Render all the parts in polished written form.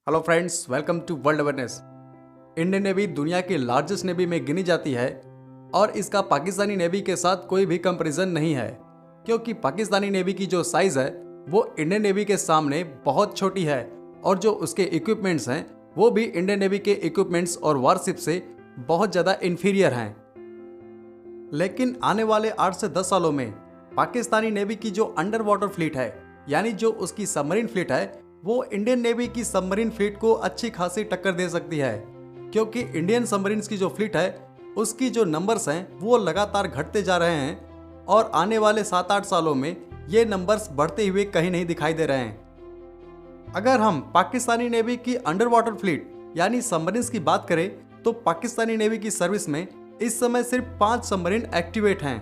Hello friends, welcome to world awareness. Indian navy दुनिया की largest navy में गिनी जाती है और इसका पाकिस्तानी नेवी के साथ कोई भी कंपैरिजन नहीं है, क्योंकि पाकिस्तानी नेवी की जो साइज़ है वो इंडियन नेवी के सामने बहुत छोटी है और जो उसके इक्विपमेंट्स हैं वो भी इंडियन नेवी के इक्विपमेंट्स और वारशिप से बहुत ज़्यादा इन्फीरियर हैं। लेकिन आने वाले 8 से 10 सालों में पाकिस्तानी नेवी की जो अंडर वाटर फ्लीट है, यानी जो उसकी सबमरीन फ्लीट है, वो इंडियन नेवी की सबमरीन फ्लीट को अच्छी खासी टक्कर दे सकती है, क्योंकि इंडियन सबमरीन्स की जो फ्लीट है उसकी जो नंबर्स हैं वो लगातार घटते जा रहे हैं और आने वाले 7-8 सालों में ये नंबर्स बढ़ते हुए कहीं नहीं दिखाई दे रहे हैं। अगर हम पाकिस्तानी नेवी की अंडर वाटर फ्लीट यानी सबमरीन्स की बात करें तो पाकिस्तानी नेवी की सर्विस में इस समय सिर्फ 5 सबमरीन एक्टिवेट हैं,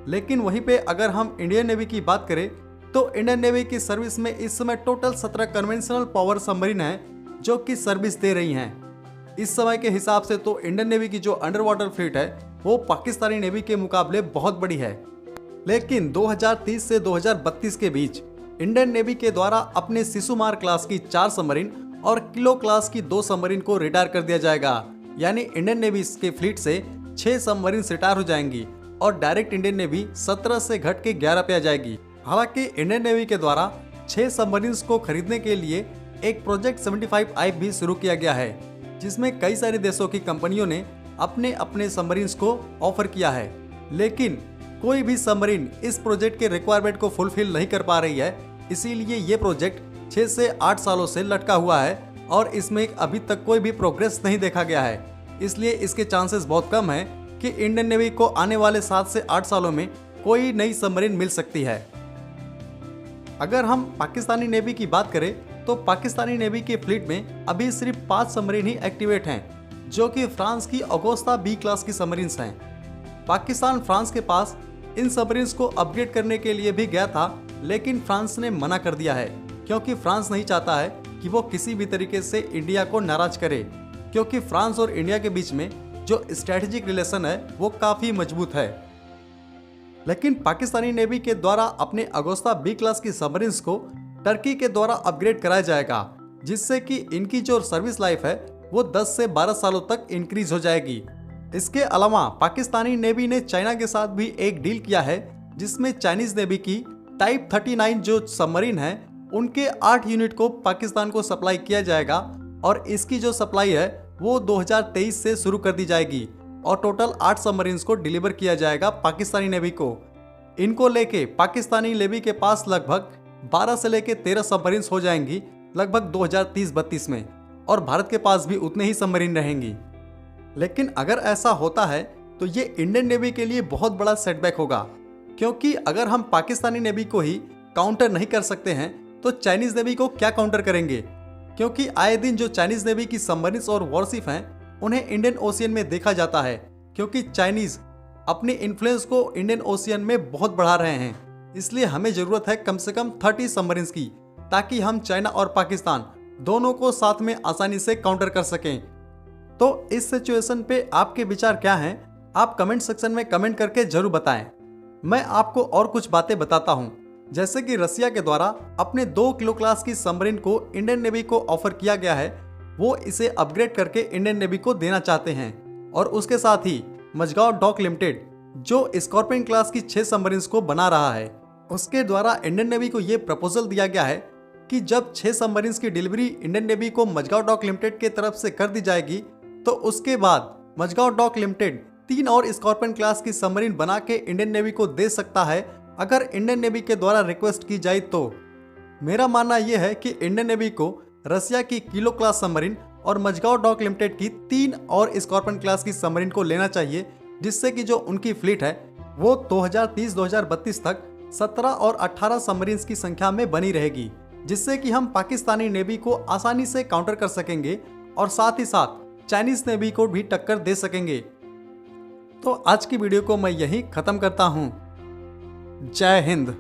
लेकिन वहीं पे अगर हम इंडियन नेवी की बात करें तो इंडियन नेवी की सर्विस में इस समय टोटल 17 कन्वेंशनल पावर सबमरीन हैं जो कि सर्विस दे रही हैं। इस समय के हिसाब से तो इंडियन नेवी की जो अंडर वाटर फ्लीट है वो पाकिस्तानी नेवी के मुकाबले बहुत बड़ी है। लेकिन 2030 से 2032 के बीच इंडियन नेवी के द्वारा अपने शिशुमार क्लास की 4 सबमरीन और किलो क्लास की 2 सबमरीन को रिटायर कर दिया जाएगा, यानी इंडियन नेवी के फ्लीट से 6 सबमरीन रिटायर हो जाएंगी और डायरेक्ट इंडियन नेवी 17 से घट के 11 पे आ जाएगी। हालांकि इंडियन नेवी के द्वारा 6 सबमरीन्स को खरीदने के लिए एक प्रोजेक्ट 75I भी शुरू किया गया है, जिसमें कई सारे देशों की कंपनियों ने अपने अपने सबमरीन्स को ऑफर किया है, लेकिन कोई भी सबमरीन इस प्रोजेक्ट के रिक्वायरमेंट को फुलफिल नहीं कर पा रही है। इसीलिए ये प्रोजेक्ट 6 से 8 सालों से लटका हुआ है और इसमें अभी तक कोई भी प्रोग्रेस नहीं देखा गया है। इसलिए इसके चांसेस बहुत कम है कि इंडियन नेवी को आने वाले 7 से 8 सालों में कोई नई सबमरीन मिल सकती है। अगर हम पाकिस्तानी नेवी की बात करें तो पाकिस्तानी नेवी के फ्लीट में अभी सिर्फ 5 सबमरीन ही एक्टिवेट हैं, जो कि फ्रांस की अगोस्ता बी क्लास की सबमरीन्स हैं। पाकिस्तान फ्रांस के पास इन सबमरीन्स को अपग्रेड करने के लिए भी गया था, लेकिन फ्रांस ने मना कर दिया है, क्योंकि फ्रांस नहीं चाहता है कि वो किसी भी तरीके से इंडिया को नाराज करे, क्योंकि फ्रांस और इंडिया के बीच में जो स्ट्रेटेजिक रिलेशन है वो काफ़ी मजबूत है। लेकिन पाकिस्तानी नेवी के द्वारा अपने अगोस्ता बी क्लास की सबमरीन्स को टर्की के द्वारा अपग्रेड कराया जाएगा, जिससे कि इनकी जो सर्विस लाइफ है वो 10 से 12 सालों तक इंक्रीज हो जाएगी। इसके अलावा पाकिस्तानी नेवी ने चाइना के साथ भी एक डील किया है, जिसमें चाइनीज नेवी की टाइप 39 जो सबमरीन है उनके 8 यूनिट को पाकिस्तान को सप्लाई किया जाएगा और इसकी जो सप्लाई है वो 2023 से शुरू कर दी जाएगी और टोटल 8 सबमरीन्स को डिलीवर किया जाएगा पाकिस्तानी नेवी को। इनको लेके पाकिस्तानी नेवी के पास लगभग 12 से लेके 13 सबमरीन्स हो जाएंगी लगभग 2030-32 में, और भारत के पास भी उतने ही सबमरीन रहेंगी। लेकिन अगर ऐसा होता है तो ये इंडियन नेवी के लिए बहुत बड़ा सेटबैक होगा, क्योंकि अगर हम पाकिस्तानी नेवी को ही काउंटर नहीं कर सकते हैं तो चाइनीज नेवी को क्या काउंटर करेंगे, क्योंकि आए दिन जो चाइनीज नेवी की सबमरीन्स और वॉरशिप हैं उन्हें इंडियन ओशियन में देखा जाता है, क्योंकि चाइनीज अपने इन्फ्लुएंस को इंडियन ओशियन में बहुत बढ़ा रहे हैं। इसलिए हमें ज़रूरत है कम से कम 30 सबमरीन्स की, ताकि हम चाइना और पाकिस्तान दोनों को साथ में आसानी से काउंटर कर सकें। तो इस सिचुएशन पे आपके विचार क्या हैं, आप कमेंट सेक्शन में कमेंट करके जरूर बताएं। मैं आपको और कुछ बातें बताता हूँ, जैसे कि रसिया के द्वारा अपने 2 किलो क्लास की सबमरीन को इंडियन नेवी को ऑफर किया गया है, वो इसे अपग्रेड करके इंडियन नेवी को देना चाहते हैं। और उसके साथ ही मझगांव डॉक लिमिटेड जो स्कॉर्पियन क्लास की 6 सबमरीन्स को बना रहा है, उसके द्वारा इंडियन नेवी को ये प्रपोजल दिया गया है कि जब 6 सबमरीन्स की डिलीवरी इंडियन नेवी को मझगांव डॉक लिमिटेड के तरफ से कर दी जाएगी तो उसके बाद मझगांव डॉक लिमिटेड 3 और स्कॉर्पियन क्लास की सबमरीन बना के इंडियन नेवी को दे सकता है, अगर इंडियन नेवी के द्वारा रिक्वेस्ट की जाए तो। मेरा मानना यह है कि इंडियन नेवी को रसिया की किलो क्लास सबमरीन और मझगांव डॉक लिमिटेड की 3 और स्कॉर्पियन क्लास की सबमरीन को लेना चाहिए, जिससे कि जो उनकी फ्लीट है वो 2030-2032 तक 17 और 18 सबमरीन्स की संख्या में बनी रहेगी, जिससे कि हम पाकिस्तानी नेवी को आसानी से काउंटर कर सकेंगे और साथ ही साथ चाइनीज नेवी को भी टक्कर दे सकेंगे। तो आज की वीडियो को मैं यहीं ख़त्म करता हूँ। जय हिंद।